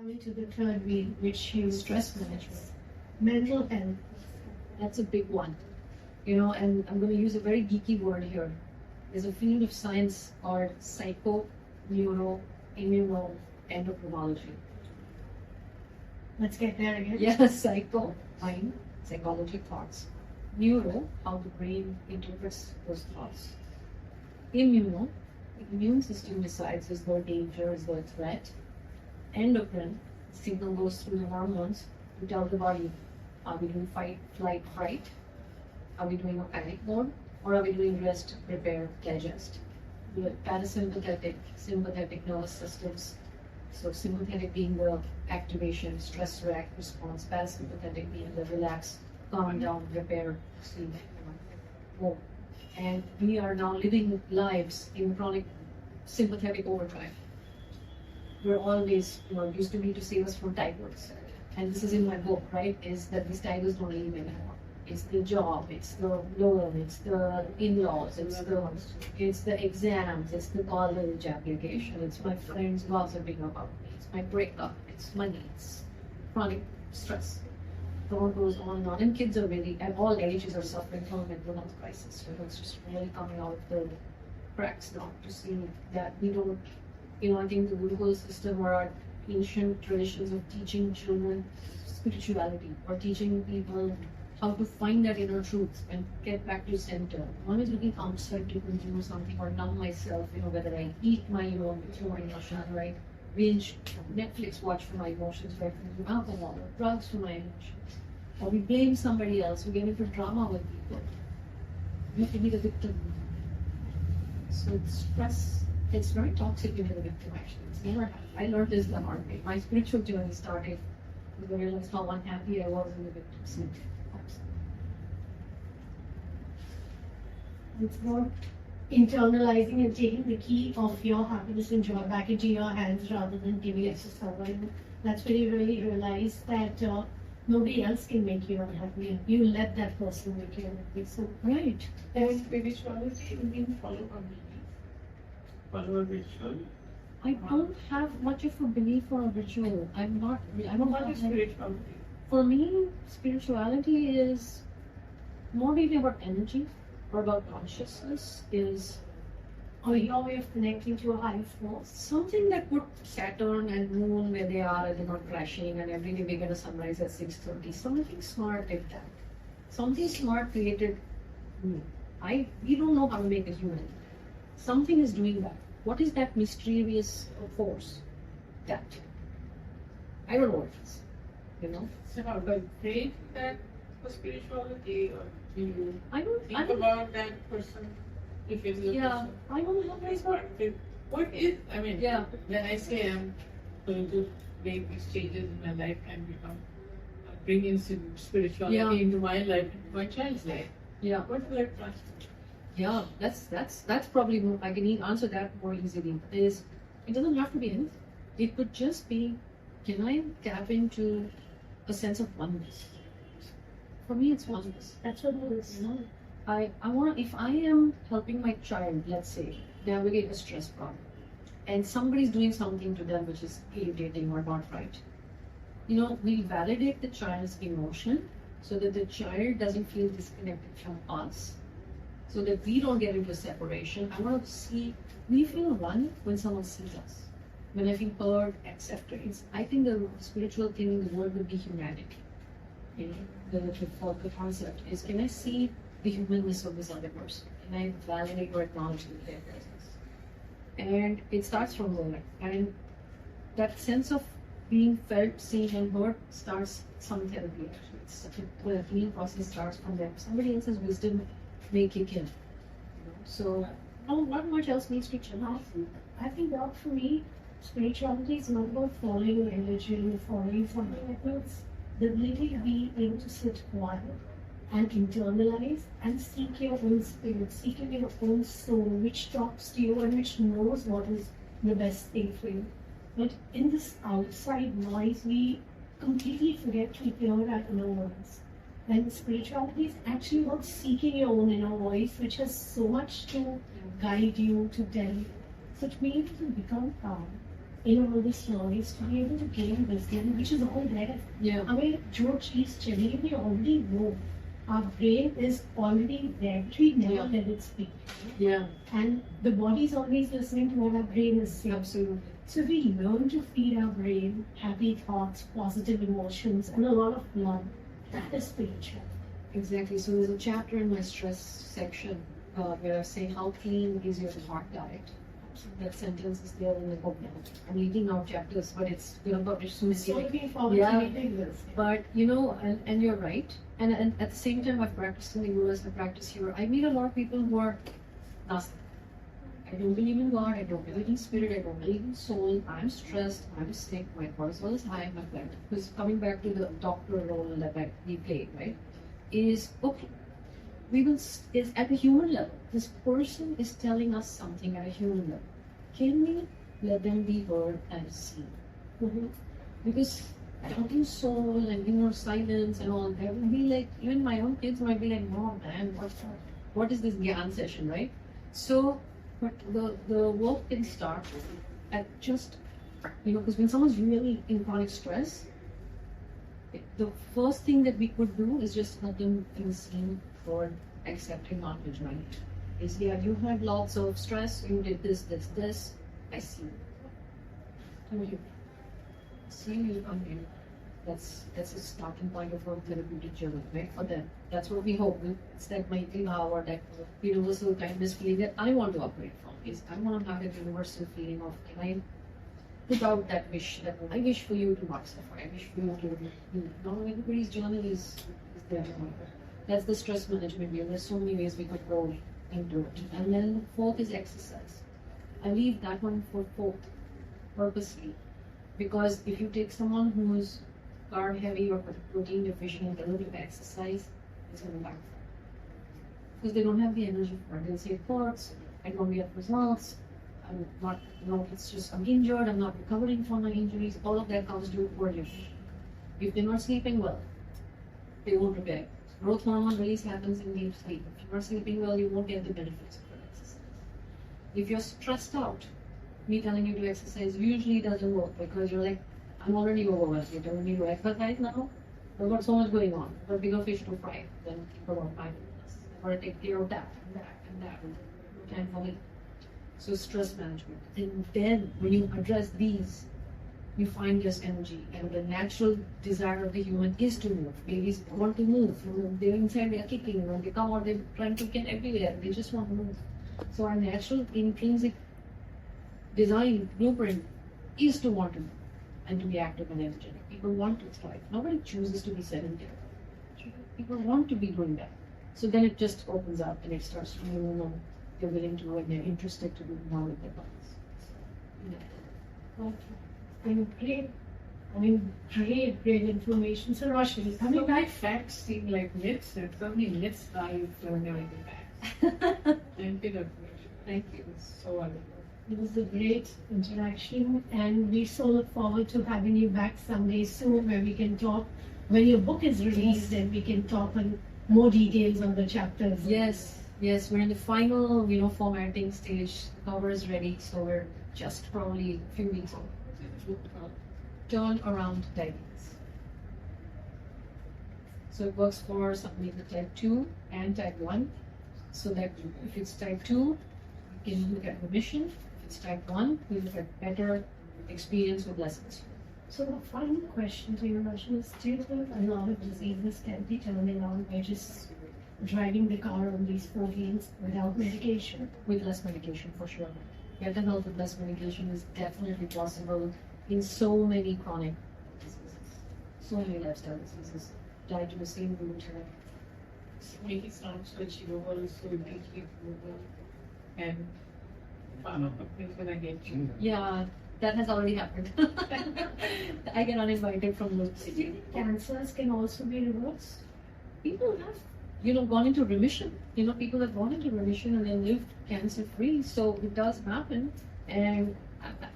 Coming to the third wheel, which is Stress management. mental health. That's a big one. And I'm going to use a very geeky word here. There's a field of science called psycho, neuro, immuno, endocrinology. Let's get there again. Yeah, psycho, mind, psychology, thoughts. Neuro, how the brain interprets those thoughts. Immuno, the immune system decides is there danger, is there threat. Endocrine, signal goes through the hormones to tell the body, are we doing fight, flight, fright? Are we doing a panic mode? Or are we doing rest, repair, digest? The parasympathetic, sympathetic nervous systems. So sympathetic being the activation, stress react response, parasympathetic being the relax, calm down, repair, sleep, mode. And we are now living lives in chronic sympathetic overdrive. We're always, it used to be to save us from tigers. And this is in my book, right? Is that these tigers don't leave anymore. It's the job, it's the loan, it's the in-laws, it's the exams, it's the college application, it's my friends gossiping about me, it's my breakup, it's money, it's chronic stress. The world goes on and on. And kids are really, at all ages, are suffering from a mental health crisis. So it's just really coming out of the cracks now to see that we don't, I think the Gurukul system or our ancient traditions of teaching children spirituality or teaching people how to find that inner truth and get back to center. I'm always looking outside to consume something or numb myself, whether I eat my through my emotions, or I binge Netflix watch for my emotions, or I consume alcohol or drugs for my emotions. Or we blame somebody else, we get into drama with people. We have to be the victim. So it's stress. It's very toxic to be the victim, actually. It's never happened. I learned this the hard way. My spiritual journey started when I realized how unhappy I was in the victim seat. It's more internalizing and taking the key of your happiness and joy back into your hands rather than giving it to someone. That's when you really realize that nobody else can make you unhappy. You let that person make you unhappy. So, Right. And spirituality will mean follow a belief, follow a ritual. I don't have much of a belief or a ritual. I don't What is have, spirituality? for me, spirituality is more really about energy or about consciousness, is or your way of connecting to a higher force. something that put Saturn and Moon where they are and they're not crashing, and every day we get a sunrise at 6:30. Something smart like that. Something smart created me. We don't know how to make a human. Something is doing that. What is that mysterious force? That. I don't know what it is. So how do you pray that for spirituality, or do you I don't think about that person if it's a Yeah, person? I don't know. It's part of it. What is, Yeah. when I say I'm going to make these changes in my life and bring in spirituality Yeah. into my life, into my child's life, Yeah. what will I trust? Yeah, that's probably more. I can answer that more easily. It doesn't have to be anything. It could just be, can I tap into a sense of oneness? For me, it's oneness. That's what it is. I want, if I am helping my child, let's say, navigate a stress problem, and somebody's doing something to them which is irritating or not right, we validate the child's emotion so that the child doesn't feel disconnected from us, so that we don't get into separation. I want to see, we feel one when someone sees us. When I feel heard, accepted. I think the spiritual thing in the world would be humanity. The concept is, can I see the humanness of this other person? Can I validate or acknowledge their presence? And it starts from there. And that sense of being felt, seen, and heard starts some therapy. Actually, it's such a healing process starts from there. Somebody else's wisdom may kick in. So, not much else needs to change. I think that for me, spirituality is not about following religion or following something. I think it's the ability to be able to sit quiet and internalize and seek your own spirit, seeking your own soul, which talks to you and which knows what is the best thing for you. But in this outside noise, we completely forget to hear our inner voice. And spirituality is actually about seeking your own inner voice, which has so much to guide you, to tell you. So to be able to become calm, in all these stories to be able to gain wisdom, which is all there. Yeah. I mean, George is telling we already know our brain is already there. We never Yeah. let it speak. Yeah. And the body is always listening to what our brain is saying. Absolutely. So we learn to feed our brain happy thoughts, positive emotions, and a lot of love. That is spiritual. Exactly. So there's a chapter in my stress section where I say, how clean is your thought diet? That sentence is there in the book now. I'm leaving out chapters, but it's published soon. So looking forward Yeah. to reading this. But you know, and you're right. And at the same time, I've practiced in the US, I practice here. I meet a lot of people who are Nasty. I don't believe in God, I don't believe in spirit, I don't believe in soul, I'm stressed, I'm sick, my cortisol is high, my blood. Because coming back to the doctor role that we played, right? Is okay. Is at a human level. This person is telling us something at a human level. Can we let them be heard and seen? Because talking soul and inner silence and all that will be like, even my own kids might be like, no man, what is this Gyan session, right? So, but the work can start at just, because when someone's really in chronic stress, the first thing that we could do is just let them feel seen, heard, accepted, not judgment. Is, yeah, you had lots of stress, you did this, I see you. Thank you. See you, okay. That's a starting point of our therapeutic journey, right? For them. That's what we hope. It's that mighty power, that universal kindness feeling that I want to operate from. Is I want to have that universal feeling of, can I put out that wish, that I wish for you to not suffer, I wish for you to, not everybody's journey is there. That's the stress management wheel. There's so many ways we could go into it. And then fourth is exercise. I leave that one for fourth purposely. Because if you take someone who's carb heavy or protein deficient, a little bit of exercise, it's going to backfire. Because they don't have the energy for it. They'll say, "Ports, I don't get results, I'm not, it's just, I'm injured, I'm not recovering from my injuries." All of that comes to poor nutrition. If they're not sleeping well, they won't repair. Growth hormone release happens in deep sleep. If you're not sleeping well, you won't get the benefits of your exercise. If you're stressed out, me telling you to exercise usually doesn't work because you're like, I'm already overwhelmed. You're telling me to exercise now? I've got so much going on. I've got bigger fish to fry than about 5 minutes. I've got to take care of that and that and that. No time for me. So stress management. And then when you address these, you find this energy. And the natural desire of the human is to move. Babies want to move. They're inside, they're kicking. When they come out, they're trying to get everywhere. They just want to move. So our natural intrinsic design blueprint is to want to move and to be active and energetic. People want to thrive. Nobody chooses to be sedentary. People want to be doing that. So then it just opens up and it starts to move. They're willing to and they're interested to do more with their bodies. Okay. Great information. So Roshni, coming back. Facts seem like myths, and so many myths are turned into facts. Thank you, Dr. Thank you. It's so wonderful. It was a great interaction, and we so look forward to having you back someday soon where we can talk. When your book is released, then we can talk on more details on the chapters. Yes, we're in the final, formatting stage. Cover is ready, so we're just probably a few weeks old. Turn around diabetes. So it works for somebody with type 2 and type 1. So that if it's type 2, you can look at remission. If it's type 1, we look at better experience with less insulin. So the final question to you, Roshni, is do you think a lot of diseases can be turned around by just driving the car on these 4 lanes without medication? With less medication, for sure. Mental health with less medication is definitely possible in so many chronic diseases, so many lifestyle diseases, tied to the same root. Make it sound achievable, so deeply doable, and pharma companies gonna get you. Yeah, that has already happened. I get uninvited from those cities. Cancers can also be reversed. People have, gone into remission. People have gone into remission and then lived cancer free. So it does happen. And,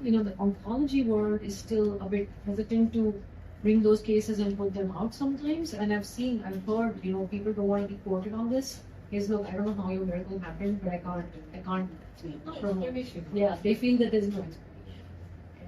the oncology world is still a bit hesitant to bring those cases and put them out sometimes. And I've heard, people don't want to be quoted on this. Is look, I don't know how your miracle happened, but I can't. No explanation. Yeah, they feel that there's no explanation.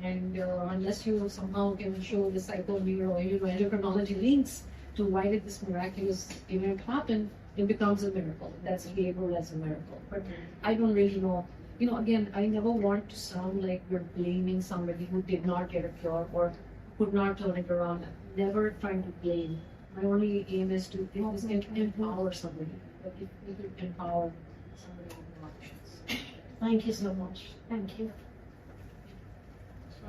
And unless you somehow can show the endocrinology links to why did this miraculous event happen, it becomes a miracle. That's labeled as a miracle. But I don't really know. Again, I never want to sound like we're blaming somebody who did not get a cure or could not turn it around. Never trying to blame. My only aim is to empower somebody. Like if we could empower somebody with more options. Thank you so much. Thank you. So,